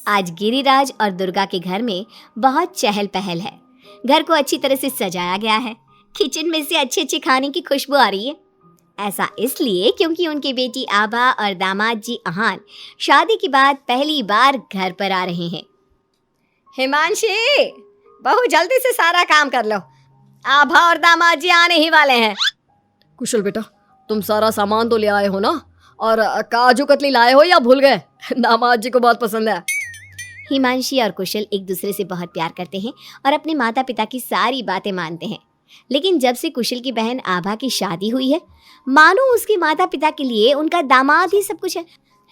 आज गिरिराज और दुर्गा के घर में बहुत चहल पहल है। घर को अच्छी तरह से सजाया गया है। किचन में से अच्छे अच्छे खाने की खुशबू आ रही है। ऐसा इसलिए क्योंकि उनकी बेटी आभा और दामाद जी अहान शादी के बाद पहली बार घर पर आ रहे हैं। हिमांशी, बहू जल्दी से सारा काम कर लो, आभा और दामाद जी आने ही वाले हैं। कुशल बेटा, तुम सारा सामान तो ले आए हो ना? और काजू कतली लाए हो या भूल गए? दामाद जी को बहुत पसंद है। हिमांशी और कुशल एक दूसरे से बहुत प्यार करते हैं और अपने माता पिता की सारी बातें मानते हैं। लेकिन जब से कुशल की बहन आभा की शादी हुई है, मानो उसके माता पिता के लिए उनका दामाद ही सब कुछ है।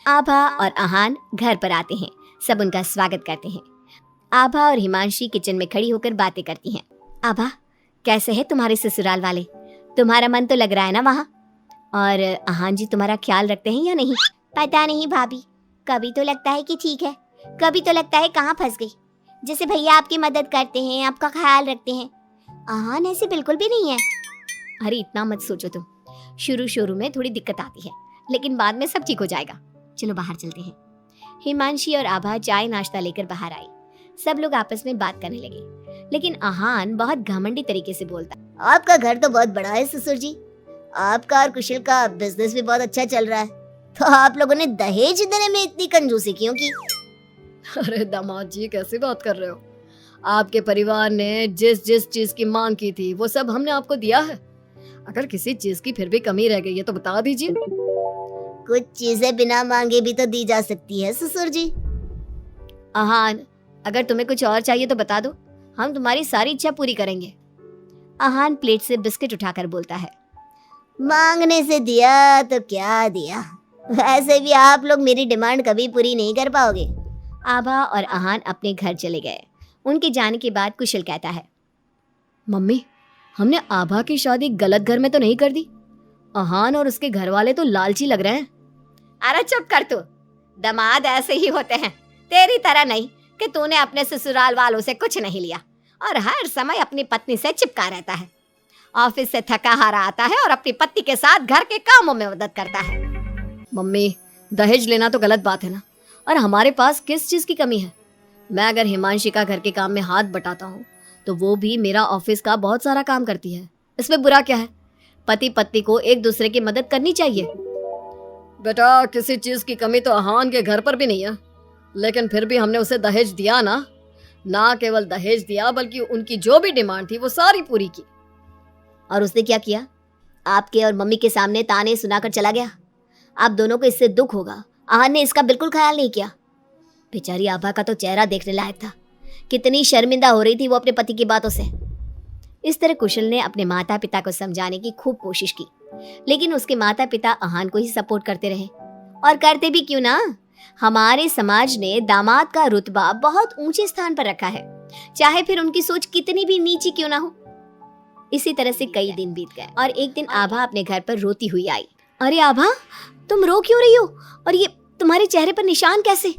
आभा और अहान घर पर आते हैं। सब उनका स्वागत करते हैं। आभा और हिमांशी किचन में खड़ी होकर बातें करती हैं। आभा, कैसे है तुम्हारे ससुराल वाले? तुम्हारा मन तो लग रहा है ना वहाँ? और अहान जी तुम्हारा ख्याल रखते हैं या नहीं? पता नहीं भाभी, कभी तो लगता है कि ठीक है, कभी तो लगता है कहाँ फंस गई। जैसे भैया आपकी मदद करते हैं, आपका ख्याल रखते हैं, अहान ऐसे बिल्कुल भी नहीं है। अरे इतना मत सोचो तुम। शुरू में थोड़ी दिक्कत आती है, लेकिन बाद में सब ठीक हो जाएगा। चलो बाहर चलते हैं। हिमांशी और आभा चाय नाश्ता लेकर बाहर आई। सब लोग आपस में बात करने लगे, लेकिन अहान बहुत घमंडी तरीके से बोलता। आपका घर तो बहुत बड़ा है ससुर जी, आपका और कुशल का बिजनेस भी बहुत अच्छा चल रहा है, तो आप लोगों ने दहेज देने में इतनी कंजूसी क्यों की? अरे दामाद जी, कैसी बात कर रहे हो? आपके परिवार ने जिस जिस चीज की मांग की थी वो सब हमने आपको दिया है। अगर किसी चीज की फिर भी कमी रह गई है तो बता दीजिए। कुछ चीजें बिना मांगे भी तो दी जा सकती है ससुर जी। अहान, अगर तुम्हें कुछ और चाहिए तो बता दो, हम तुम्हारी सारी इच्छा पूरी करेंगे। अहान प्लेट से बिस्किट उठाकर बोलता है। मांगने से दिया तो क्या दिया, वैसे भी आप लोग मेरी डिमांड कभी पूरी नहीं कर पाओगे। आभा और अहान अपने घर चले गए। उनके जाने के बाद कुशल कहता है, मम्मी, हमने आभा की शादी गलत घर में तो नहीं कर दी? अहान और उसके घर वाले तो लालची लग रहे हैं। अरे चुप कर तू, दामाद ऐसे ही होते हैं, तेरी तरह नहीं कि तूने अपने ससुराल वालों से कुछ नहीं लिया और हर समय अपनी पत्नी से चिपका रहता है। ऑफिस से थका हारा आता है और अपनी पत्नी के साथ घर के कामों में मदद करता है। मम्मी, दहेज लेना तो गलत बात है ना, और हमारे पास किस चीज की कमी है? मैं अगर हिमांशी का घर के काम में हाथ बटाता हूँ तो वो भी मेरा ऑफिस का बहुत सारा काम करती है। इसमें बुरा क्या है? पति पत्नी को एक दूसरे की मदद करनी चाहिए। बेटा, किसी चीज की कमी तो अहान के घर पर भी नहीं है, लेकिन फिर भी हमने उसे दहेज दिया ना। ना केवल दहेज दिया बल्कि उनकी जो भी डिमांड थी वो सारी पूरी की। और उसने क्या किया? आपके और मम्मी के सामने ताने सुनाकर चला गया। आप दोनों को इससे दुख होगा। अहान ने इसका बिल्कुल ख्याल नहीं किया। बेचारी आभा का तो चेहरा देखने लायक था। कितनी शर्मिंदा हो रही थी वो अपने पति की बातों से। इस तरह कुशल ने अपने माता पिता को समझाने की खूब कोशिश की, लेकिन उसके माता पिता अहान को ही सपोर्ट करते रहे। और करते भी क्यों ना, हमारे समाज ने दामाद का रुतबा बहुत ऊंचे स्थान पर रखा है, चाहे फिर उनकी सोच कितनी भी नीची क्यों ना हो। इसी तरह से कई दिन बीत गए और एक दिन आभा अपने घर पर रोती हुई आई। अरे आभा, तुम रो क्यों रही हो? और ये तुम्हारे चेहरे पर निशान कैसे?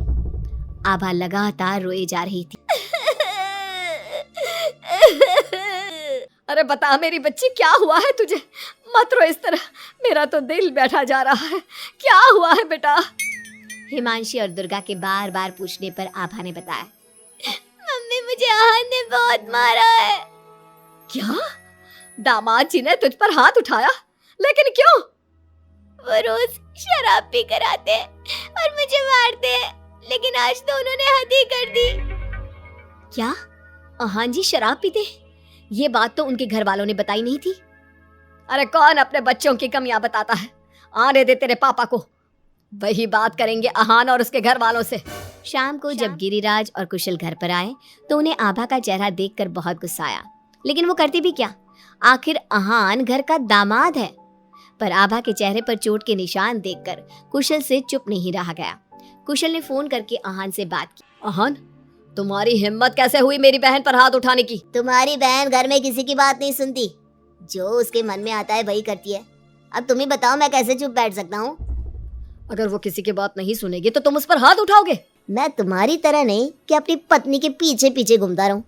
आभा लगातार रोए जा रही थी। अरे बता मेरी बच्ची, क्या हुआ है तुझे? मत रो इस तरह, मेरा तो दिल बैठा जा रहा है। क्या हुआ है बेटा? हिमांशी और दुर्गा के बार बार पूछने पर आभा ने बताया, मम्मी, मुझे अहान ने बहुत मारा है। क्या? दामाद जी ने तुझ पर हाथ उठाया? लेकिन क्यों? वो रोज शराब पी कर आते हैं और मुझे मारते हैं, लेकिन आज तो उन्होंने हद ही कर दी। क्या? अहान जी शराब पीते? ये बात तो उनके घर वालों ने बताई नहीं थी। अरे कौन अपने बच्चों की कमियां बताता है? आने दे तेरे पापा को, वही बात करेंगे अहान और उसके घर वालों से। शाम को जब गिरिराज और कुशल घर पर आए तो उन्हें आभा का चेहरा देखकर बहुत गुस्सा आया, लेकिन वो करती भी क्या? आखिर अहान घर का दामाद है। पर आभा के चेहरे पर चोट के निशान देखकर कुशल से चुप नहीं रहा गया। कुशल ने फोन करके अहान से बात की। अहान, तुम्हारी हिम्मत कैसे हुई मेरी बहन पर हाथ उठाने की? तुम्हारी बहन घर में किसी की बात नहीं सुनती, जो उसके मन में आता है वही करती है। अब तुम ही बताओ, मैं कैसे चुप बैठ सकता हूँ? अगर वो किसी की बात नहीं सुनेगी तो तुम उस पर हाथ उठाओगे? मैं तुम्हारी तरह नहीं कि अपनी पत्नी के पीछे पीछे घूमता रहूं।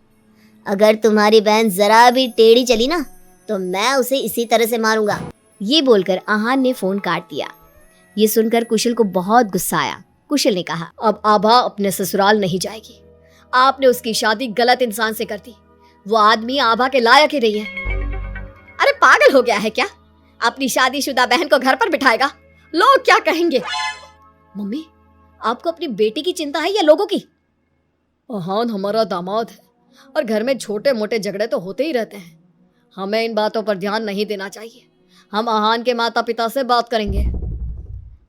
अगर तुम्हारी बहन जरा भी टेढ़ी चली ना तो मैं उसे इसी तरह से मारूंगा। ये बोलकर अहान ने फोन काट दिया। ये सुनकर कुशल को बहुत गुस्सा आया कुशल ने कहा। अब आभा अपने ससुराल नहीं जाएगी। आपने उसकी शादी गलत इंसान से कर दी। वो आदमी आभा के लायक ही नहीं है। अरे पागल हो गया है क्या? अपनी शादीशुदा बहन को घर पर बिठाएगा? लोग क्या कहेंगे? मम्मी, आपको अपनी बेटी की चिंता है या लोगों की? आहान हमारा दामाद है और घर में छोटे मोटे झगड़े तो होते ही रहते हैं। हमें इन बातों पर ध्यान नहीं देना चाहिए। हम आहान के माता पिता से बात करेंगे।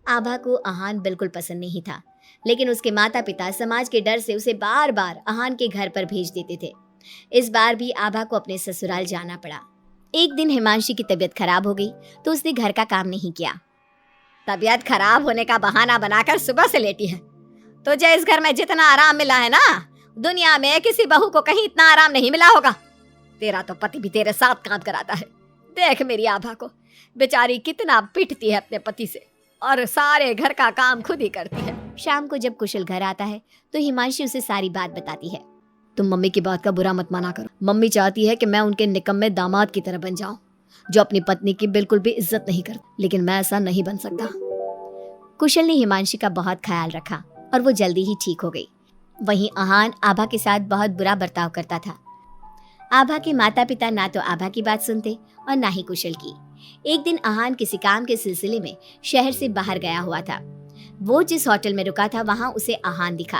आभा को आहान बिल्कुल पसंद नहीं था, लेकिन उसके माता पिता समाज के डर से उसे बार बार आहान के घर पर भेज देते थे। इस बार भी आभा को अपने ससुराल जाना पड़ा। एक दिन हिमांशी की तबीयत खराब हो गई तो उसने घर का काम नहीं किया। तबीयत खराब होने का बहाना बनाकर सुबह से लेटी है। तुझे इस घर में जितना आराम मिला है ना, दुनिया में किसी बहू को कहीं इतना आराम नहीं मिला होगा। तेरा तो पति भी तेरे साथ काम कराता है। देख मेरी आभा को, बेचारी कितना पिटती है अपने पति से और सारे घर का काम खुद ही करती है। शाम को जब कुशल घर आता है तो हिमांशी उसे सारी बात बताती है। तुम मम्मी की बात का बुरा मत माना करो। मम्मी चाहती है कि मैं उनके निकम्मे दामाद की तरह बन जाऊं, जो अपनी पत्नी की बिल्कुल भी इज्जत नहीं करता, लेकिन मैं ऐसा नहीं बन सकता। कुशल ने हिमांशी का बहुत ख्याल रखा और वो जल्दी ही ठीक हो गई। वहीं आहान आभा के साथ बहुत बुरा बर्ताव करता था। आभा के माता पिता ना तो आभा की बात सुनते और ना ही कुशल की। एक दिन आहान किसी काम के सिलसिले में शहर से बाहर गया हुआ था। वो जिस होटल में रुका था वहां उसे आहान दिखा।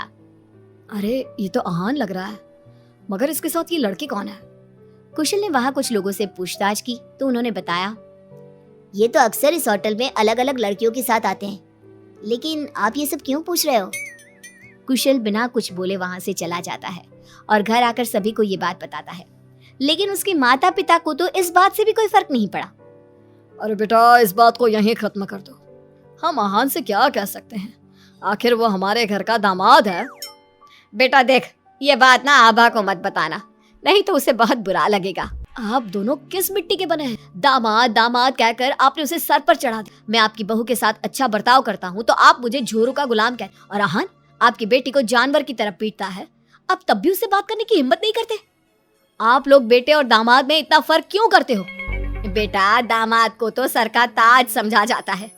अरे ये तो आहान लग रहा है, मगर इसके साथ ये लड़की कौन है? कुशल ने वहां कुछ लोगों से पूछताछ की तो उन्होंने बताया, ये तो अक्सर इस होटल में अलग अलग लड़कियों के साथ आते हैं, लेकिन आप ये सब क्यों पूछ रहे हो? कुशल बिना कुछ बोले वहां से चला जाता है और घर आकर सभी को ये बात बताता है, लेकिन उसके माता पिता को तो इस बात से भी कोई फर्क नहीं पड़ा। अरे बेटा, इस बात को यहीं खत्म कर दो। हम आहान से क्या कह सकते हैं, आखिर वो हमारे घर का दामाद है। बेटा देख, ये बात ना आभा को मत बताना, नहीं तो उसे बहुत बुरा लगेगा। आप दोनों किस मिट्टी के बने हैं? दामाद दामाद कहकर आपने उसे सर पर चढ़ा दिया। मैं आपकी बहू के साथ अच्छा बर्ताव करता हूँ तो आप मुझे झोरू का गुलाम कहते, और आहान आपकी बेटी को जानवर की तरह पीटता है, आप तब भी उससे बात करने की हिम्मत नहीं करते। आप लोग बेटे और दामाद में इतना फर्क क्यों करते हो? बेटा, दामाद को तो सर का ताज समझा जाता है,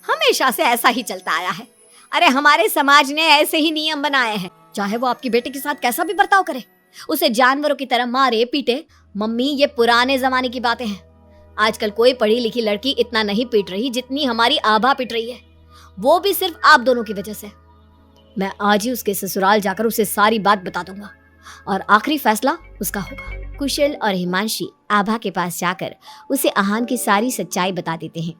हमेशा से ऐसा ही चलता आया है। अरे हमारे समाज ने ऐसे ही नियम बनाए हैं। चाहे वो आपकी बेटी के साथ कैसा भी बर्ताव करे, उसे जानवरों की तरह मारे पीटे। मम्मी, ये पुराने जमाने की बातें हैं। आजकल कोई पढ़ी लिखी लड़की इतना नहीं पीट रही जितनी हमारी आभा पीट रही है, वो भी सिर्फ आप दोनों की वजह से। मैं आज ही उसके ससुराल जाकर उसे सारी बात बता दूंगा और आखिरी फैसला उसका होगा। कुशल और हिमांशी आभा के पास जाकर उसे आहान की सारी सच्चाई बता देते हैं।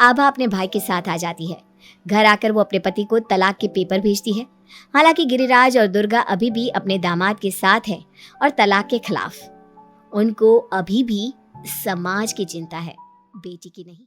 आभा अपने भाई के साथ आ जाती है। घर आकर वो अपने पति को तलाक के पेपर भेजती है। हालांकि गिरिराज और दुर्गा अभी भी अपने दामाद के साथ है और तलाक के खिलाफ। उनको अभी भी समाज की चिंता है, बेटी की नहीं।